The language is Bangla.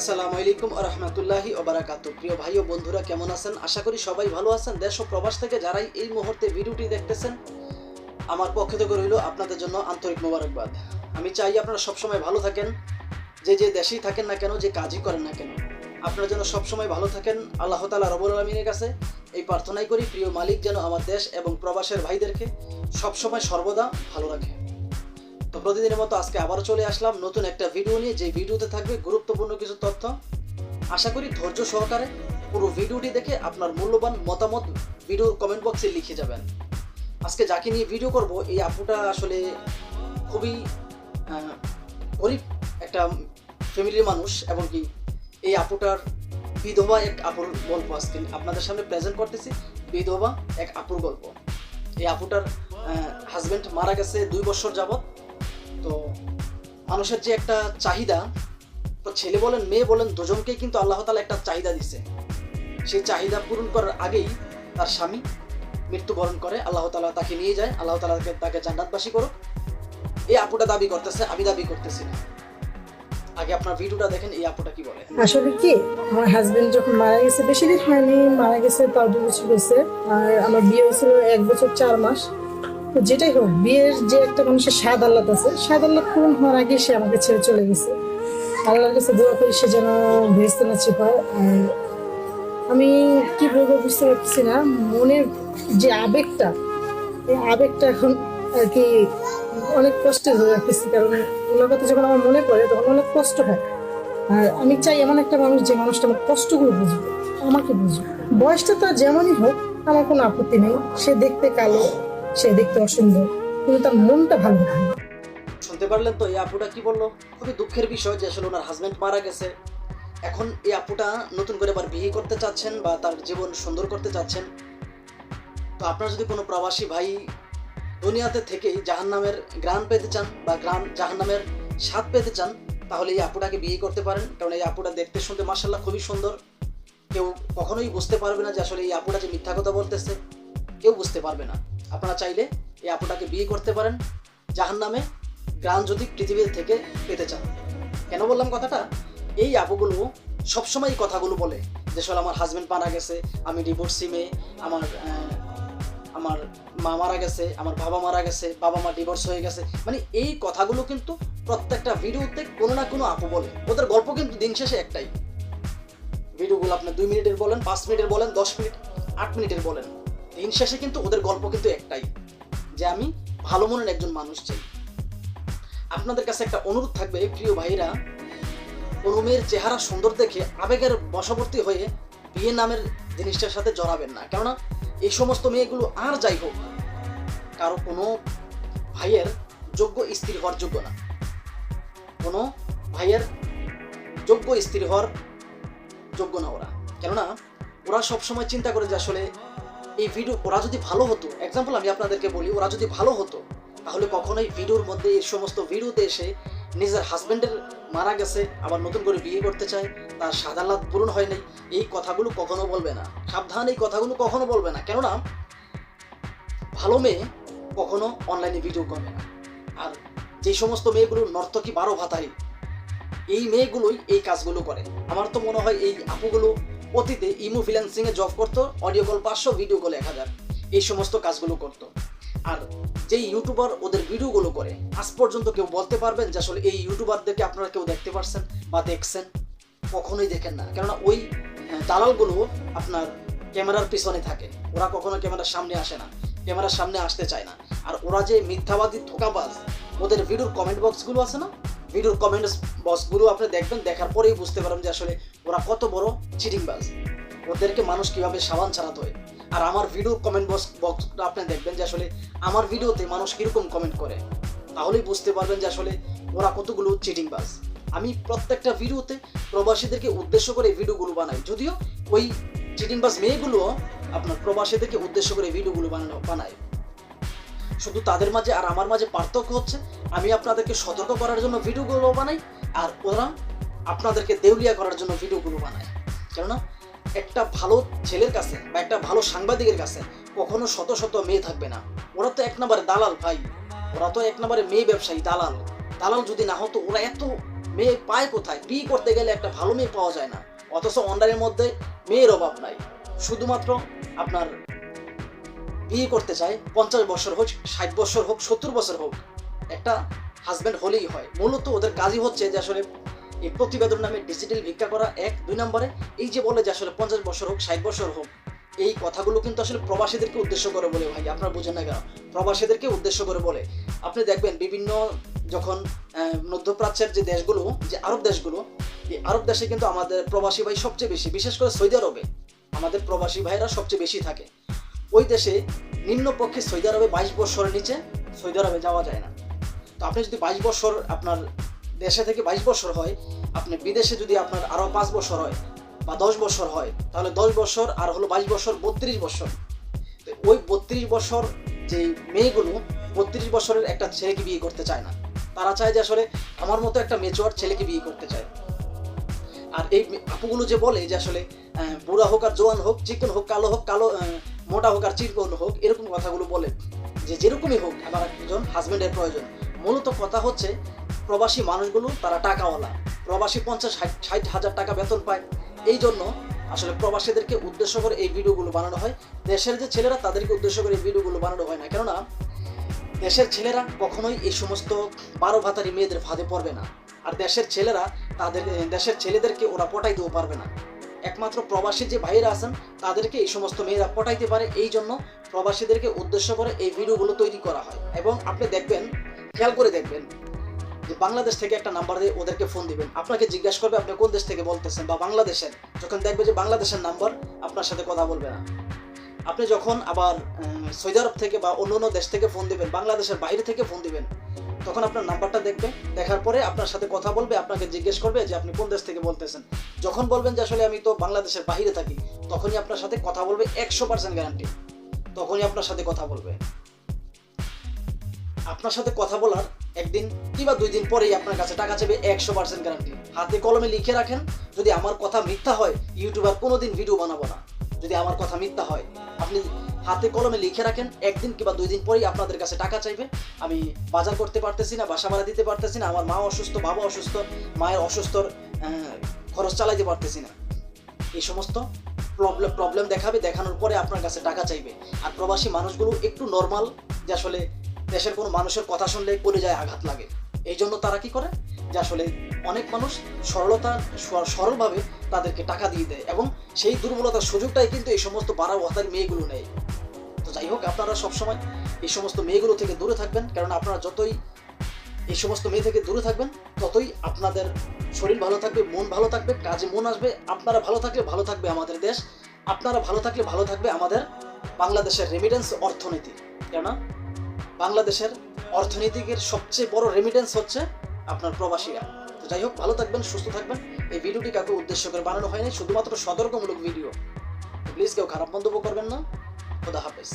আসসালামু আলাইকুম ওয়া রাহমাতুল্লাহি ওয়া বারাকাতুহু। প্রিয় ভাই ও বন্ধুরা কেমন আছেন? আশা করি সবাই ভালো আছেন। দেশ ও প্রবাস থেকে যারাই এই মুহূর্তে ভিডিওটি দেখতেছেন, আমার পক্ষ থেকে রইল আপনাদের জন্য আন্তরিক মোবারকবাদ। আমি চাই আপনারা সবসময় ভালো থাকেন, যে দেশেই থাকেন না কেন, যে কাজই করেন না কেন, আপনারা যেন সবসময় ভালো থাকেন। আল্লাহ তাআলা রব্বুল আলামিনের কাছে এই প্রার্থনাই করি, প্রিয় মালিক যেন আমার দেশ এবং প্রবাসের ভাইদেরকে সবসময় সর্বদা ভালো রাখে। তো প্রতিদিনের মতো আজকে আবারও চলে আসলাম নতুন একটা ভিডিও নিয়ে, যে ভিডিওতে থাকবে গুরুত্বপূর্ণ কিছু তথ্য। আশা করি ধৈর্য সহকারে পুরো ভিডিওটি দেখে আপনার মূল্যবান মতামত ভিডিওর কমেন্ট বক্সে লিখে যাবেন। আজকে যাকে নিয়ে ভিডিও করব, এই আপুটা আসলে খুবই গরিব একটা ফ্যামিলির মানুষ, এবং কি এই আপুটার বিধবা এক আপুর গল্প আজকে আপনাদের সামনে প্রেজেন্ট করতেছি। বিধবা এক আপুর গল্প। এই আপুটার হাজব্যান্ড মারা গেছে 2 বছর যাবত। তো মানুষের যে একটা চাহিদা, তো ছেলে বলেন মেয়ে বলেন দুজনকেই কিন্তু আল্লাহ তাআলা একটা চাহিদা দিছে। সেই চাহিদা পূরণ করার আগেই তার স্বামী মৃত্যুবরণ করে। আল্লাহ তাআলা তাকে নিয়ে যায়, আল্লাহ তাআলা তাকে জান্নাতবাসী করুক। এই আপুটা দাবি করতেছে, আমি দাবি করতেছি না। আগে আপনার ভিডিওটা দেখেন, এই আপুটা কি বলে। আসলে কি, আমার হাজবেন্ড যখন মারা গেছে, বেশি দিন হয়নি, মারা গেছে তার 2 বছর হয়েছে। আর আমার বিয়ে হয়েছিল 1 বছর 4 মাস। তো যেটাই হোক, বিয়ের যে একটা মানুষের স্বাদ আল্লাহ আছে, স্বাদ আল্লাহ পূরণ হওয়ার আগে সে আমাকে ছেড়ে চলে গেছে। আল্লাহর কাছে দোয়া করি সে যেন ভেস্তে না চিপায়। আর আমি কি বলবো বুঝতে পারছি না, মনের যে আবেগটা, এই আবেগটা এখন আর কি অনেক কষ্টের হয়ে রাখতেছি। কারণ ওনার কথা যখন আমার মনে পড়ে তখন অনেক কষ্ট হয়। আর আমি চাই এমন একটা মানুষ, যে মানুষটা আমার কষ্টগুলো বুঝবে, আমাকে বুঝবে। বয়সটা তো যেমনই হোক, আমার কোনো আপত্তি নেই। সে দেখতে কালো, সে দেখতে অসুন্দর, কিন্তু তার মনটা ভালো না। শুনতে পারলেন তো এই আপুটা কি বললো? খুবই দুঃখের বিষয় যে আসলে ওনার হাজব্যান্ড মারা গেছে। এখন এই আপুটা নতুন করে আবার বিয়ে করতে চাচ্ছেন বা তার জীবন সুন্দর করতে চাচ্ছেন। তো আপনার যদি কোনো প্রবাসী ভাই দুনিয়াতে থেকেই জাহান্নামের গ্রাণ পেতে চান বা জাহান্নামের স্বাদ পেতে চান, তাহলে এই আপুটাকে বিয়ে করতে পারেন। কারণ এই আপুটা দেখতে শুনতে মাশাআল্লাহ খুবই সুন্দর। কেউ কখনোই বুঝতে পারবে না যে আসলে এই আপুটা যে মিথ্যা কথা বলতেছে, কেউ বুঝতে পারবে না। আপনারা চাইলে এই আপুটাকে বিয়ে করতে পারেন, জাহান্নামে গ্রাণ যদি পৃথিবী থেকে পেতে চান। কেন বললাম কথাটা? এই আপুগুলো সবসময় এই কথাগুলো বলে যে আসলে আমার হাজব্যান্ড মারা গেছে, আমি ডিভোর্সি মেয়ে, আমার মা মারা গেছে, আমার বাবা মারা গেছে, বাবা মা ডিভোর্স হয়ে গেছে। মানে এই কথাগুলো কিন্তু প্রত্যেকটা ভিডিওতে কোনো না কোনো আপু বলে। ওদের গল্প কিন্তু দিন শেষে একটাই। ভিডিওগুলো আপনি 2 মিনিটের বলেন, 5 মিনিটের বলেন, 10 মিনিট, 8 মিনিটের বলেন, দিন শেষে কিন্তু ওদের গল্প কিন্তু একটাই, যে আমি ভালো মনের একজন মানুষ চাই। আপনাদের কাছে একটা অনুরোধ থাকবে প্রিয় ভাইরা, কোনো মেয়ের চেহারা সুন্দর দেখে আবেগের বশবর্তী হয়ে বিয়ে নামের জিনিসটার সাথে জড়াবেন না। কেননা এই সমস্ত মেয়েগুলো আর যাই হোক, কারো কোনো ভাইয়ের যোগ্য স্ত্রী হওয়ার যোগ্য না। কোনো ভাইয়ের যোগ্য স্ত্রী হওয়ার যোগ্য না ওরা। কেননা ওরা সবসময় চিন্তা করে যে আসলে এই ভিডিও, ওরা যদি ভালো হতো, এক্সাম্পল আমি আপনাদেরকে বলি, ওরা যদি ভালো হতো তাহলে কখনোই ভিডিওর মধ্যে এই সমস্ত ভিডিওতে এসে নিজের হাজব্যান্ডের মারা গেছে, আবার নতুন করে বিয়ে করতে চায়, তার সাদাল্লাদ পূরণ হয় নাই, এই কথাগুলো কখনো বলবে না। সাবধান, এই কথাগুলো কখনো বলবে না। কেননা ভালো মেয়ে কখনো অনলাইনে ভিডিও করবে না। আর যে সমস্ত মেয়েগুলো নর্তকী 12 ভাতারি, এই মেয়েগুলোই এই কাজগুলো করে। আমার তো মনে হয় এই আপুগুলো অতীতে ইমো ফ্রিল্যান্সিং এ জব করতো, অডিও কল 500, ভিডিও কল 1000, এই সমস্ত কাজগুলো করতো। আর যেই ইউটিউবার ওদের ভিডিওগুলো করে, আজ পর্যন্ত কেউ বলতে পারবেন যে আসলে এই ইউটিউবারদেরকে আপনারা কেউ দেখতে পারছেন বা দেখছেন? কখনোই দেখেন না। কেননা ওই দালালগুলো আপনার ক্যামেরার পিছনে থাকে, ওরা কখনো ক্যামেরার সামনে আসে না, ক্যামেরার সামনে আসতে চায় না। আর ওরা যে মিথ্যাবাদী ধোঁকাবাজ, ওদের ভিডিওর কমেন্ট বক্সগুলো আছে না, ভিডিওর কমেন্ট বক্সগুলো আপনি দেখবেন, দেখার পরেই বুঝতে পারবেন যে আসলে ওরা কত বড় চিটিংবাজ। ওদেরকে মানুষ কিভাবে সাবান ছাড়াতে হয়। আর আমার ভিডিওর কমেন্ট বক্সটা আপনি দেখবেন যে আসলে আমার ভিডিওতে মানুষ কিরকম কমেন্ট করে, তাহলেই বুঝতে পারবেন যে আসলে ওরা কতগুলো চিটিংবাজ। আমি প্রত্যেকটা ভিডিওতে প্রবাসীদেরকে উদ্দেশ্য করে ভিডিওগুলো বানাই, যদিও ওই চিটিংবাজ মেয়েগুলো আপনার প্রবাসীদেরকে উদ্দেশ্য করে ভিডিওগুলো বানায়। শুধু তাদের মাঝে আর আমার মাঝে পার্থক্য হচ্ছে, আমি আপনাদেরকে সতর্ক করার জন্য ভিডিওগুলো বানাই, আর ওরা আপনাদেরকে দেউলিয়া করার জন্য ভিডিওগুলো বানায়। কেননা একটা ভালো ছেলের কাছে বা একটা ভালো সাংবাদিকের কাছে কখনো শত শত মেয়ে থাকবে না। ওরা তো 1 নম্বরে দালাল ভাই, ওরা তো 1 নম্বরে মেয়ে ব্যবসায়ী, দালাল। দালাল যদি না হতো ওরা এত মেয়ে পায় কোথায়? বিয়ে করতে গেলে একটা ভালো মেয়ে পাওয়া যায় না, অথচ অনলাইনের মধ্যে মেয়ের অভাব নাই। শুধুমাত্র আপনার বিয়ে করতে চায় 50 বছর হোক, 60 বছর হোক, 70 বছর হোক, একটা হাজব্যান্ড হলেই হয়। মূলত ওদের কাজই হচ্ছে যে আসলে এই প্রতিবেদন নামে ডিজিটাল ভিক্ষা করা, 1 2 নম্বরে এই যে বলে যে আসলে 50 বছর হোক, 60 বছর হোক, এই কথাগুলো কিন্তু আসলে প্রবাসীদেরকে উদ্দেশ্য করে বলে। ভাই আপনারা বুঝেন না কেন? প্রবাসীদেরকে উদ্দেশ্য করে বলে। আপনি দেখবেন বিভিন্ন যখন মধ্যপ্রাচ্যের যে দেশগুলো, যে আরব দেশগুলো, এই আরব দেশে কিন্তু আমাদের প্রবাসী ভাই সবচেয়ে বেশি, বিশেষ করে সৌদি আরবে আমাদের প্রবাসী ভাইরা সবচেয়ে বেশি থাকে। ওই দেশে নিম্নপক্ষে সৌদি আরবে 22 বছরের নিচে সৌদি আরবে যাওয়া যায় না। তো আপনি যদি 22 বছর আপনার দেশে থেকে 22 বছর হয়, আপনি বিদেশে যদি আপনার আরও 5 বছর হয় বা 10 বছর হয়, তাহলে 10 বছর আর হলো 22 বছর, 32 বছর। তো ওই 32 বছর যে মেয়েগুলো 32 বছরের একটা ছেলেকে বিয়ে করতে চায় না। তারা চায় যে আসলে আমার মতো একটা মেচুয়ার ছেলেকে বিয়ে করতে চায়। আর এই আপুগুলো যে বলে যে আসলে বুড়া হোক আর জোয়ান হোক, চিকন হোক কালো হোক, মোটা হোক আর চিকন হোক, এরকম কথাগুলো বলে যে যেরকমই হোক আমার একজন হাজবেন্ডের প্রয়োজন। মূলত কথা হচ্ছে প্রবাসী মানুষগুলো তারা টাকাওয়ালা, প্রবাসী 50-60 হাজার টাকা বেতন পায়। এই জন্য আসলে প্রবাসীদেরকে উদ্দেশ্য করে এই ভিডিওগুলো বানানো হয়। দেশের যে ছেলেরা তাদেরকে উদ্দেশ্য করে এই ভিডিওগুলো বানানো হয় না, কেননা দেশের ছেলেরা কখনোই এই সমস্ত 12 ভাতারি মেয়েদের ফাঁদে পড়বে না। আর দেশের ছেলেরা দেশের ছেলেদেরকে ওরা পটাইতেও পারবে না। একমাত্র প্রবাসী যে ভাইয়েরা আছেন তাদেরকে এই সমস্ত মেয়েরা পটাইতে পারে। এই জন্য প্রবাসীদেরকে উদ্দেশ্য করে এই ভিডিওগুলো তৈরি করা হয়। এবং আপনি দেখবেন, খেয়াল করে দেখবেন যে বাংলাদেশ থেকে একটা নাম্বার দিয়ে ওদেরকে ফোন দিবেন, আপনাকে জিজ্ঞাসা করবে আপনি কোন দেশ থেকে বলতেছেন, বা বাংলাদেশের। যখন দেখবে যে বাংলাদেশের নাম্বার, আপনার সাথে কথা বলবে না। আপনি যখন আবার সৌদি আরব থেকে বা অন্য দেশ থেকে ফোন দিবেন, বাংলাদেশের বাইরে থেকে ফোন দিবেন, তখন আপনার নাম্বারটা দেখবে, দেখার পরে আপনার সাথে কথা বলবে, আপনাকে জিজ্ঞেস করবে যে আপনি কোন দেশ থেকে বলতেছেন। যখন বলবেন যে আসলে আমি তো বাংলাদেশের বাইরে থাকি, তখনই আপনার সাথে কথা বলবে, 100% গ্যারান্টি, তখনই আপনার সাথে কথা বলবে। আপনার সাথে কথা বলার 1 দিন কিংবা 2 দিন পরেই আপনার কাছে টাকা চাইবে, 100% গ্যারান্টি। হাতে কলমে লিখে রাখেন, যদি আমার কথা মিথ্যা হয় ইউটিউবার কোনোদিন ভিডিও বানাবো না। যদি আমার কথা মিথ্যা হয়, আপনি হাতে কলমে লিখে রাখেন, 1 দিন কিংবা 2 দিন পরেই আপনাদের কাছে টাকা চাইবে। আমি বাজার করতে পারতেছি না, বাসা ভাড়া দিতে পারতেছি না, আমার মা অসুস্থ, বাবা অসুস্থ, মায়ের অসুস্থর খরচ চালাইতে পারতেছি না, এই সমস্ত প্রবলেম দেখাবে। দেখানোর পরে আপনার কাছে টাকা চাইবে। আর প্রবাসী মানুষগুলো একটু নর্মাল, যে আসলে দেশের কোনো মানুষের কথা শুনলে কলিজায় আঘাত লাগে। এই জন্য তারা কি করে যে আসলে অনেক মানুষ সরলভাবে তাদেরকে টাকা দিয়ে দেয়, এবং সেই দুর্বলতার সুযোগটাই কিন্তু এই সমস্ত 12 ভাতারি মেয়েগুলো নেয়। তো যাই হোক, আপনারা সবসময় এই সমস্ত মেয়েগুলো থেকে দূরে থাকবেন, কারণ আপনারা যতই এই সমস্ত মেয়ে থেকে দূরে থাকবেন, ততই আপনাদের শরীর ভালো থাকবে, মন ভালো থাকবে, কাজে মন আসবে। আপনারা ভালো থাকলে ভালো থাকবে আমাদের দেশ, আপনারা ভালো থাকলে ভালো থাকবে আমাদের বাংলাদেশের রেমিটেন্স অর্থনীতি। কেননা বাংলাদেশের অর্থনীতির সবচেয়ে বড় রেমিটেন্স হচ্ছে আপনার প্রবাসীরা। তো যাই হোক, ভালো থাকবেন, সুস্থ থাকবেন। এই ভিডিওটি কাউকে উদ্দেশ্য করে বানানো হয়নি, শুধুমাত্র সতর্কমূলক ভিডিও। প্লিজ কেউ খারাপ মন্তব্য করবেন না। খোদা হাফেজ।